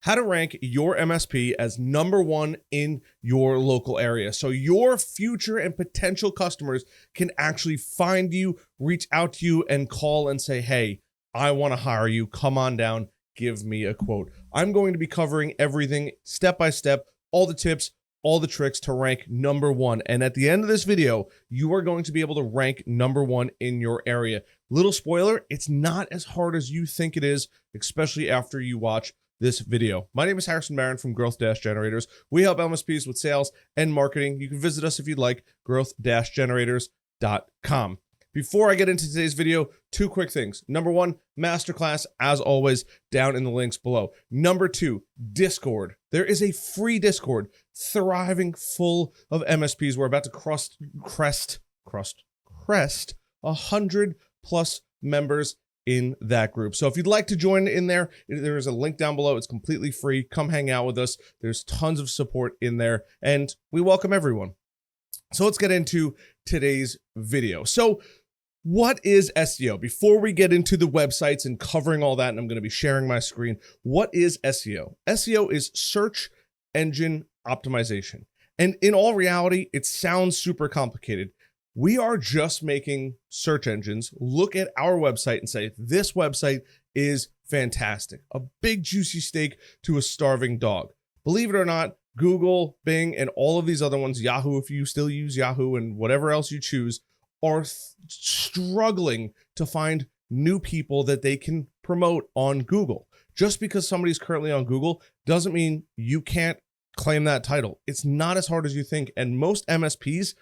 how to rank your MSP as #1 in your local area so your future and potential customers can actually find you, reach out to you, and call and say, hey, I want to hire you. Come on down. Give me a quote. I'm going to be covering everything step by step, all the tips, all the tricks to rank #1. And at the end of this video, you are going to be able to rank #1 in your area. Little spoiler, it's not as hard as you think it is, especially after you watch this video. My name is Harrison Marin from Growth-Generators. We help MSPs with sales and marketing. You can visit us if you'd like, growth-generators.com. Before I get into today's video, two quick things. #1, masterclass, as always, down in the links below. #2, Discord. There is a free Discord thriving full of MSPs. We're about to crest 100 plus members in that group. So if you'd like to join in there, there's a link down below. It's completely free. Come hang out with us. There's tons of support in there, and we welcome everyone. So let's get into today's video. So what is SEO? Before we get into the websites and covering all that, and I'm going to be sharing my screen, what is SEO? SEO is search engine optimization. And in all reality, it sounds super complicated. We are just making search engines look at our website and say, this website is fantastic. A big juicy steak to a starving dog. Believe it or not, Google, Bing, and all of these other ones, Yahoo, if you still use Yahoo, and whatever else you choose, are struggling to find new people that they can promote on Google. Just because somebody's currently on Google doesn't mean you can't claim that title. It's not as hard as you think, and most MSPs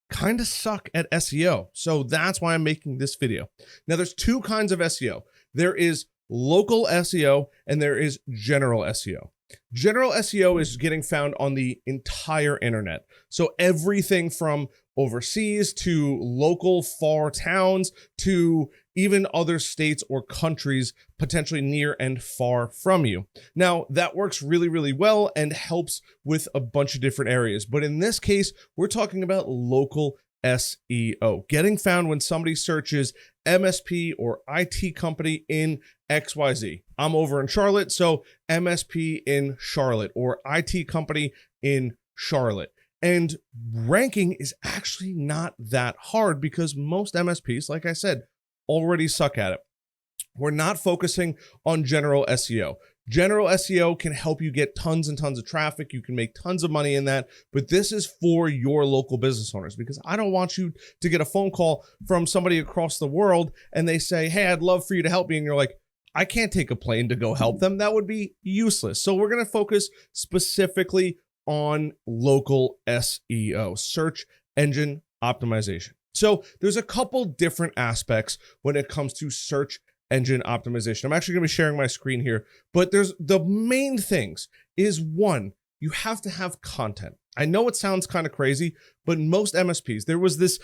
kind of suck at SEO. So that's why I'm making this video. Now, there's two kinds of SEO. There is local SEO and there is general SEO. General SEO is getting found on the entire internet. So everything from overseas to local far towns to even other states or countries potentially near and far from you. Now, that works really, really well and helps with a bunch of different areas. But in this case, we're talking about local SEO, getting found when somebody searches MSP or IT company in XYZ. I'm over in Charlotte, so MSP in Charlotte or IT company in Charlotte. And ranking is actually not that hard because most MSPs, like I said, already suck at it. We're not focusing on general SEO. General SEO can help you get tons and tons of traffic. You can make tons of money in that, but this is for your local business owners because I don't want you to get a phone call from somebody across the world and they say, hey, I'd love for you to help me. And you're like, I can't take a plane to go help them. That would be useless. So we're going to focus specifically on local SEO, search engine optimization. So there's a couple different aspects when it comes to search engine optimization. I'm actually going to be sharing my screen here, but there's the main things is one, you have to have content. I know it sounds kind of crazy, but most MSPs, there was this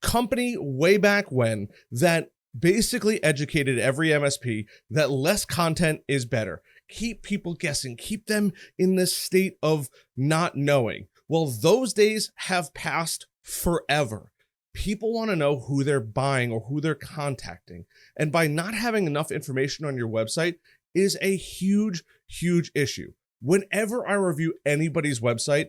company way back when that basically educated every MSP that less content is better. Keep people guessing, keep them in this state of not knowing. Well, those days have passed forever. People want to know who they're buying or who they're contacting. And by not having enough information on your website is a huge, huge issue. Whenever I review anybody's website,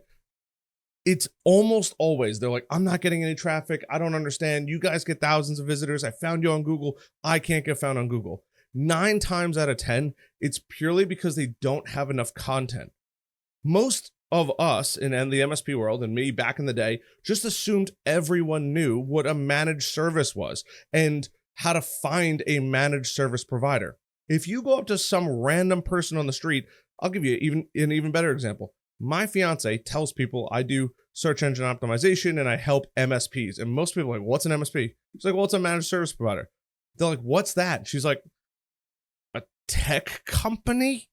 it's almost always, they're like, I'm not getting any traffic. I don't understand. You guys get thousands of visitors. I found you on Google. I can't get found on Google. 9 times out of 10, it's purely because they don't have enough content. Most of us in the MSP world, and me back in the day, just assumed everyone knew what a managed service was and how to find a managed service provider. If you go up to some random person on the street, I'll give you an even better example. My fiance tells people I do search engine optimization and I help MSPs. And most people are like, what's an MSP? She's like, well, it's a managed service provider. They're like, what's that? She's like, a tech company?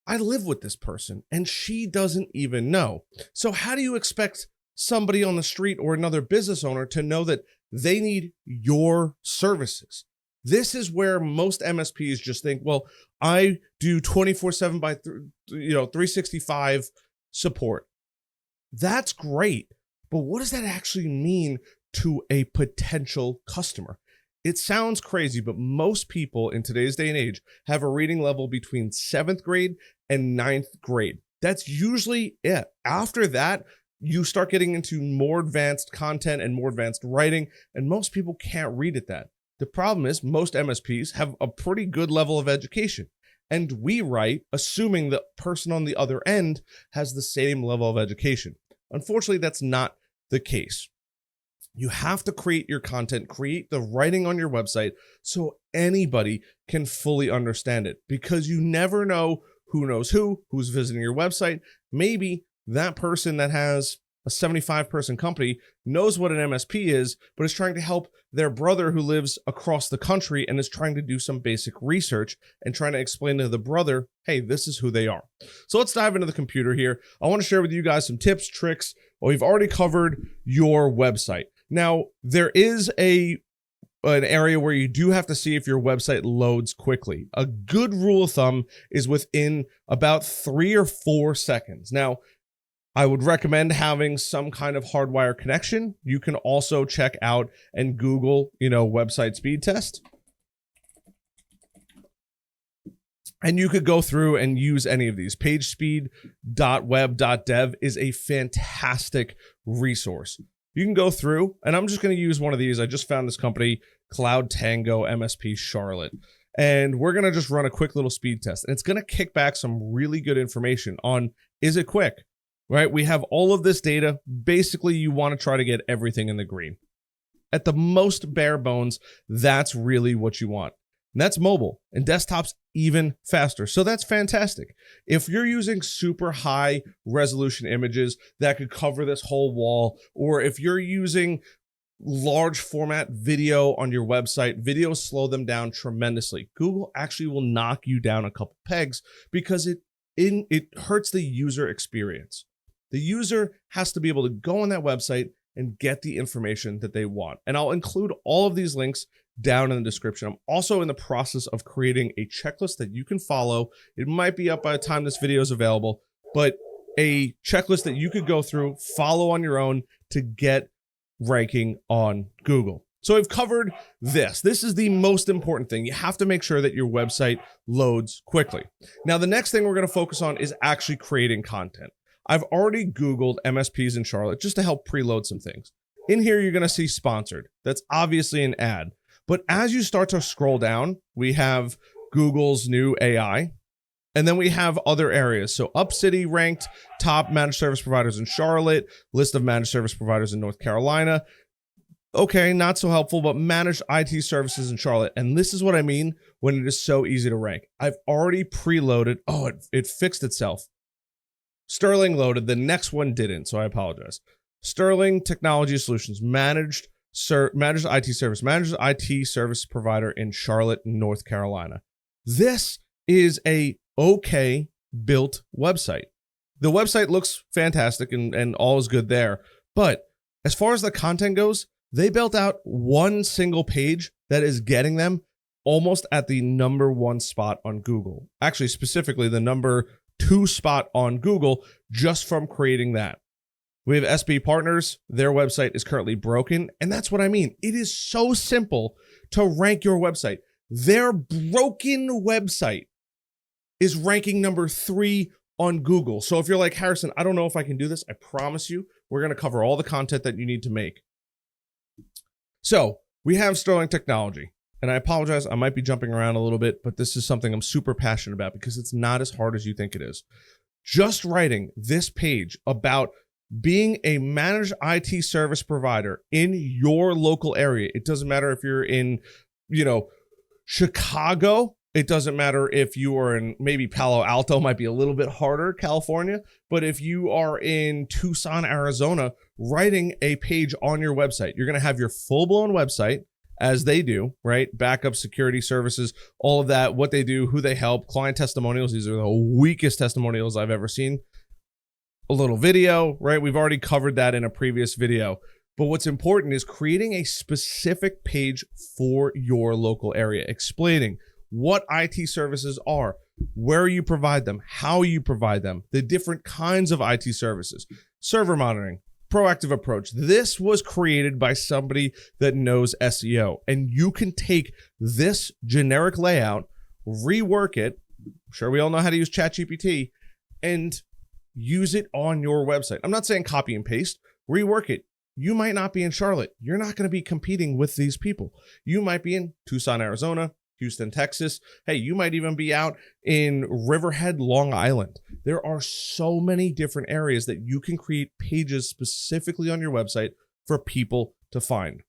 I live with this person and she doesn't even know. So how do you expect somebody on the street or another business owner to know that they need your services? This is where most MSPs just think, well, I do 24/7 by 365 support. That's great. But what does that actually mean to a potential customer? It sounds crazy, but most people in today's day and age have a reading level between 7th grade and 9th grade. That's usually it. After that, you start getting into more advanced content and more advanced writing, and most people can't read at that. The problem is most MSPs have a pretty good level of education, and we write assuming the person on the other end has the same level of education. Unfortunately, that's not the case. You have to create your content, create the writing on your website so anybody can fully understand it, because you never know who knows who's visiting your website. Maybe that person that has a 75-person company knows what an MSP is, but is trying to help their brother who lives across the country and is trying to do some basic research and trying to explain to the brother, hey, this is who they are. So let's dive into the computer here. I want to share with you guys some tips, tricks. Well, we've already covered your website. Now, there is an area where you do have to see if your website loads quickly. A good rule of thumb is within about 3 or 4 seconds. Now, I would recommend having some kind of hardwire connection. You can also check out and Google, website speed test. And you could go through and use any of these. pagespeed.web.dev is a fantastic resource. You can go through, and I'm just going to use one of these. I just found this company, Cloud Tango MSP Charlotte. And we're going to just run a quick little speed test. And it's going to kick back some really good information on, is it quick? Right? We have all of this data. Basically, you want to try to get everything in the green. At the most bare bones, that's really what you want. And that's mobile, and desktop's even faster. So that's fantastic. If you're using super high resolution images that could cover this whole wall, or if you're using large format video on your website, videos slow them down tremendously. Google actually will knock you down a couple pegs because it hurts the user experience. The user has to be able to go on that website and get the information that they want. And I'll include all of these links down in the description. I'm also in the process of creating a checklist that you can follow. It might be up by the time this video is available, but a checklist that you could go through, follow on your own to get ranking on Google. So I've covered this. This is the most important thing. You have to make sure that your website loads quickly. Now, the next thing we're going to focus on is actually creating content. I've already Googled MSPs in Charlotte just to help preload some things. In here, you're going to see sponsored. That's obviously an ad. But as you start to scroll down, we have Google's new AI, and then we have other areas. So UpCity ranked top managed service providers in Charlotte, list of managed service providers in North Carolina. Okay, not so helpful, but managed IT services in Charlotte. And this is what I mean when it is so easy to rank. I've already preloaded. Oh, it fixed itself. Sterling loaded, the next one didn't, so I apologize. Sterling Technology Solutions, managed IT service provider in Charlotte, North Carolina. This is a okay built website. The website looks fantastic and all is good there, but as far as the content goes, they built out one single page that is getting them almost at the #1 spot on Google. Actually, specifically the #2 spot on Google just from creating that. We have SB Partners. Their website is currently broken. And that's what I mean. It is so simple to rank your website. Their broken website is ranking #3 on Google. So if you're like, Harrison, I don't know if I can do this, I promise you, we're going to cover all the content that you need to make. So we have Sterling Technology. And I apologize, I might be jumping around a little bit, but this is something I'm super passionate about because it's not as hard as you think it is. Just writing this page about being a managed IT service provider in your local area. It doesn't matter if you're in, Chicago. It doesn't matter if you are in maybe Palo Alto, might be a little bit harder, California. But if you are in Tucson, Arizona, writing a page on your website, you're going to have your full-blown website as they do, right? Backup, security services, all of that, what they do, who they help, client testimonials. These are the weakest testimonials I've ever seen. A little video, right? We've already covered that in a previous video. But what's important is creating a specific page for your local area, explaining what IT services are, where you provide them, how you provide them, the different kinds of IT services, server monitoring, proactive approach. This was created by somebody that knows SEO, and you can take this generic layout, rework it. I'm sure we all know how to use ChatGPT, and use it on your website. I'm not saying copy and paste, rework it. You might not be in Charlotte. You're not going to be competing with these people. You might be in Tucson, Arizona, Houston, Texas. Hey, you might even be out in Riverhead, Long Island. There are so many different areas that you can create pages specifically on your website for people to find.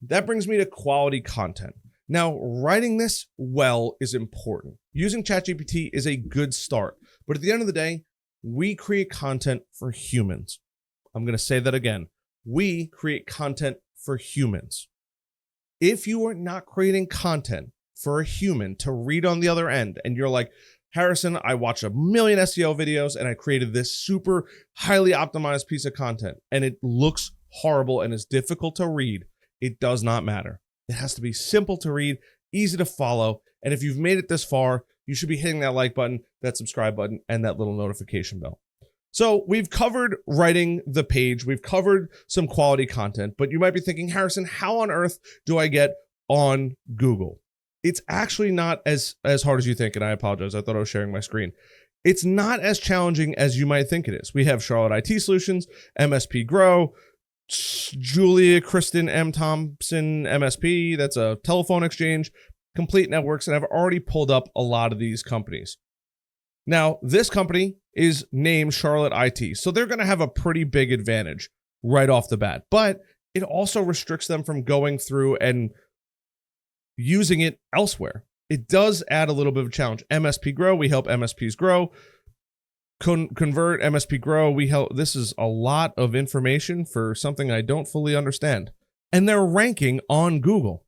That brings me to quality content. Now, writing this well is important. Using ChatGPT is a good start, but at the end of the day, we create content for humans. I'm going to say that again. We create content for humans. If you are not creating content for a human to read on the other end, and you're like, Harrison, I watched a million SEO videos and I created this super highly optimized piece of content and it looks horrible and is difficult to read, it does not matter. It has to be simple to read, easy to follow. And if you've made it this far, you should be hitting that like button, that subscribe button, and that little notification bell. So we've covered writing the page. We've covered some quality content, but you might be thinking, Harrison, how on earth do I get on Google? It's actually not as hard as you think, and I apologize. I thought I was sharing my screen. It's not as challenging as you might think it is. We have Charlotte IT Solutions, MSP Grow, Julia Kristen M. Thompson, MSP, that's a telephone exchange, Complete Networks, and I've already pulled up a lot of these companies. Now, this company is named Charlotte IT, so they're going to have a pretty big advantage right off the bat, but it also restricts them from going through and using it elsewhere. It does add a little bit of a challenge. MSP Grow, we help MSPs grow. Convert, MSP Grow, we help. This is a lot of information for something I don't fully understand. And they're ranking on Google.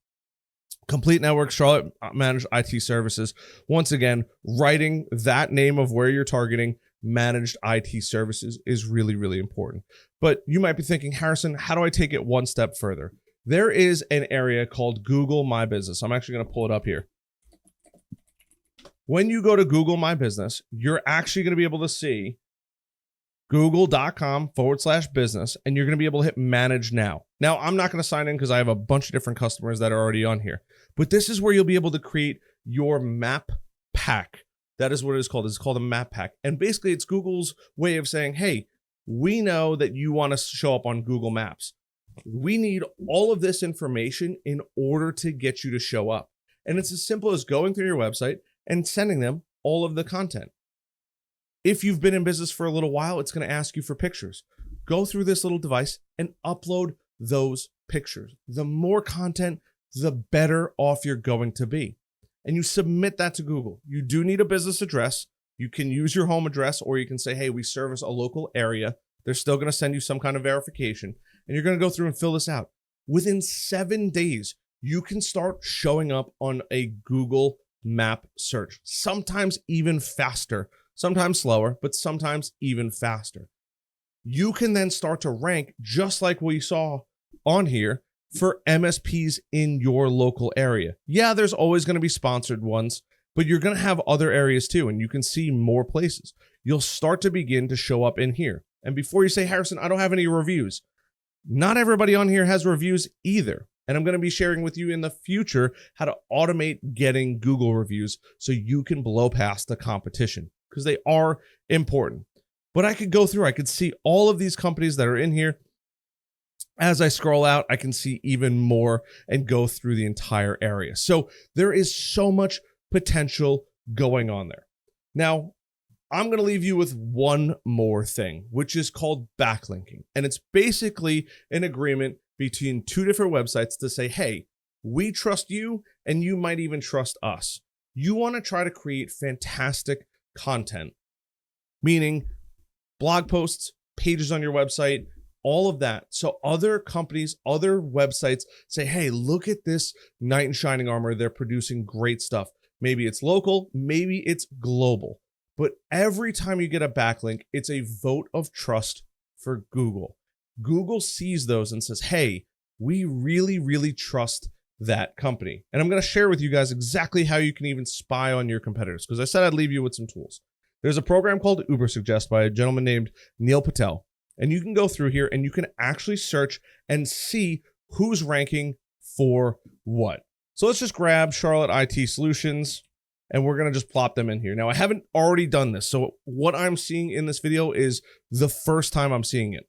Complete Networks, Charlotte Managed IT Services. Once again, writing that name of where you're targeting managed IT services is really, really important. But you might be thinking, Harrison, how do I take it one step further? There is an area called Google My Business. I'm actually going to pull it up here. When you go to Google My Business, you're actually going to be able to see google.com/business, and you're going to be able to hit manage now. Now, I'm not going to sign in because I have a bunch of different customers that are already on here, but this is where you'll be able to create your map pack. That is what it is called. It's called a map pack. And basically it's Google's way of saying, hey, we know that you want to show up on Google Maps. We need all of this information in order to get you to show up. And it's as simple as going through your website and sending them all of the content. If you've been in business for a little while, it's going to ask you for pictures. Go through this little device and upload those pictures. The more content, the better off you're going to be. And you submit that to Google. You do need a business address. You can use your home address, or you can say, hey, we service a local area. They're still going to send you some kind of verification, and you're going to go through and fill this out. Within 7 days, you can start showing up on a Google map search, sometimes even faster, sometimes slower, but sometimes even faster. You can then start to rank just like we saw on here for MSPs in your local area. Yeah, there's always going to be sponsored ones, but you're going to have other areas too, and you can see more places. You'll start to begin to show up in here. And before you say, Harrison, I don't have any reviews, not everybody on here has reviews either. And I'm going to be sharing with you in the future how to automate getting Google reviews so you can blow past the competition, because they are important. But I could go through, I could see all of these companies that are in here. As I scroll out, I can see even more and go through the entire area. So there is so much potential going on there. Now, I'm going to leave you with one more thing, which is called backlinking. And it's basically an agreement between two different websites to say, hey, we trust you and you might even trust us. You want to try to create fantastic content, meaning blog posts, pages on your website, all of that. So other companies, other websites say, hey, look at this knight in shining armor. They're producing great stuff. Maybe it's local, maybe it's global. But every time you get a backlink, it's a vote of trust for Google. Google sees those and says, hey, we really, really trust that company. And I'm going to share with you guys exactly how you can even spy on your competitors, because I said I'd leave you with some tools. There's a program called Uber Suggest by a gentleman named Neil Patel. And you can go through here and you can actually search and see who's ranking for what. So let's just grab Charlotte IT Solutions and we're going to just plop them in here. Now, I haven't already done this. So what I'm seeing in this video is the first time I'm seeing it.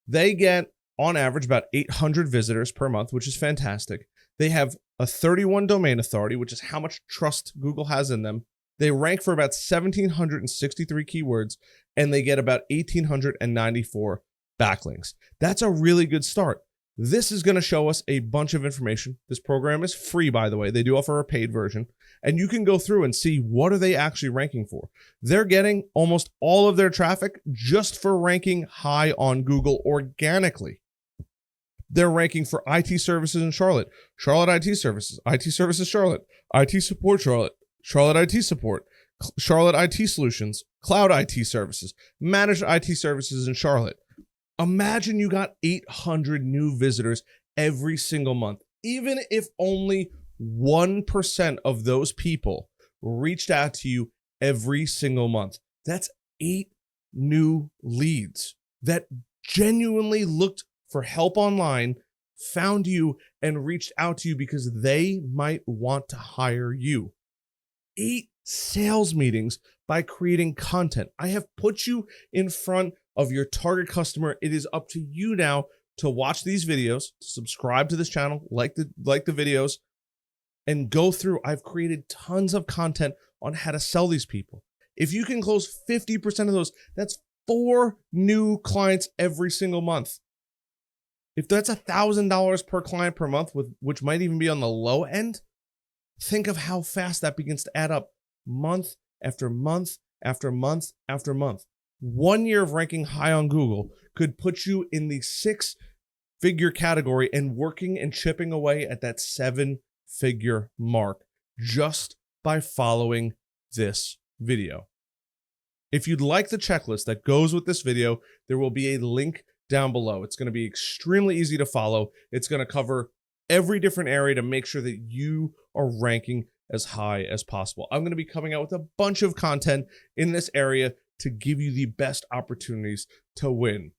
They get on average about 800 visitors per month, which is fantastic. They have a 31 domain authority, which is how much trust Google has in them. They rank for about 1,763 keywords, and they get about 1,894 backlinks. That's a really good start. This is going to show us a bunch of information. This program is free, by the way. They do offer a paid version, and you can go through and see what are they actually ranking for. They're getting almost all of their traffic just for ranking high on Google organically. They're ranking for IT services in Charlotte, Charlotte IT services Charlotte, IT support Charlotte, Charlotte IT support, Charlotte IT solutions, cloud IT services, managed IT services in Charlotte. Imagine you got 800 new visitors every single month. Even if only 1% of those people reached out to you every single month, that's 8 new leads that genuinely looked for help online, found you, and reached out to you because they might want to hire you. 8 sales meetings by creating content. I have put you in front of your target customer. It is up to you now to watch these videos, to subscribe to this channel, like the videos, and go through. I've created tons of content on how to sell these people. If you can close 50% of those, that's 4 new clients every single month. If that's $1,000 per client per month, which might even be on the low end, think of how fast that begins to add up month after month after month after month. 1 year of ranking high on Google could put you in the 6-figure category and working and chipping away at that 7-figure mark just by following this video. If you'd like the checklist that goes with this video, there will be a link down below. It's going to be extremely easy to follow. It's going to cover every different area to make sure that you are ranking as high as possible. I'm going to be coming out with a bunch of content in this area to give you the best opportunities to win.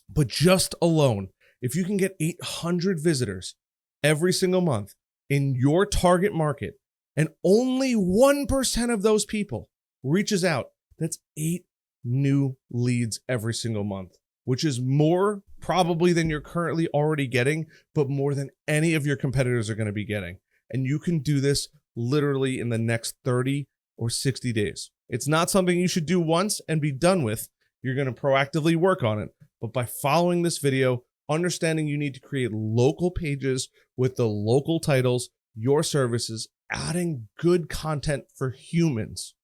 But just alone, if you can get 800 visitors every single month in your target market, and only 1% of those people reaches out, that's 8 new leads every single month, which is more probably than you're currently already getting, but more than any of your competitors are going to be getting. And you can do this literally in the next 30 or 60 days. It's not something you should do once and be done with. You're going to proactively work on it. But by following this video, understanding you need to create local pages with the local titles, your services, adding good content for humans,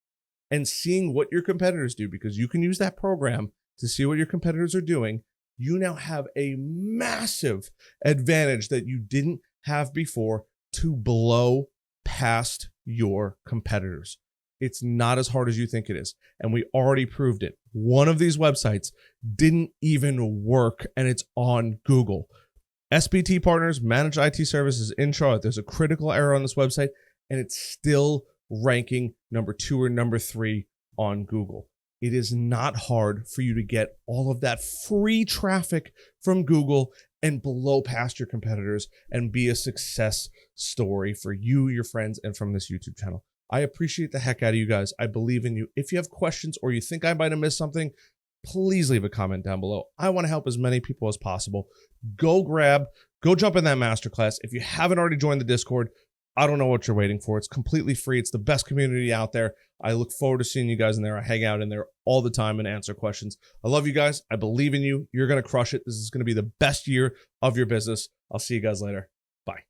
and seeing what your competitors do, because you can use that program to see what your competitors are doing, you now have a massive advantage that you didn't have before to blow past your competitors. It's not as hard as you think it is. And we already proved it. One of these websites didn't even work, and it's on Google. SPT Partners, Managed IT Services in Charlotte. There's a critical error on this website, and it's still ranking number 2 or number 3 on Google. It is not hard for you to get all of that free traffic from Google and blow past your competitors and be a success story for you, your friends, and from this YouTube channel. I appreciate the heck out of you guys. I believe in you. If you have questions or you think I might have missed something, please leave a comment down below. I want to help as many people as possible. Go jump in that masterclass. If you haven't already joined the Discord, I don't know what you're waiting for. It's completely free. It's the best community out there. I look forward to seeing you guys in there. I hang out in there all the time and answer questions. I love you guys. I believe in you. You're going to crush it. This is going to be the best year of your business. I'll see you guys later.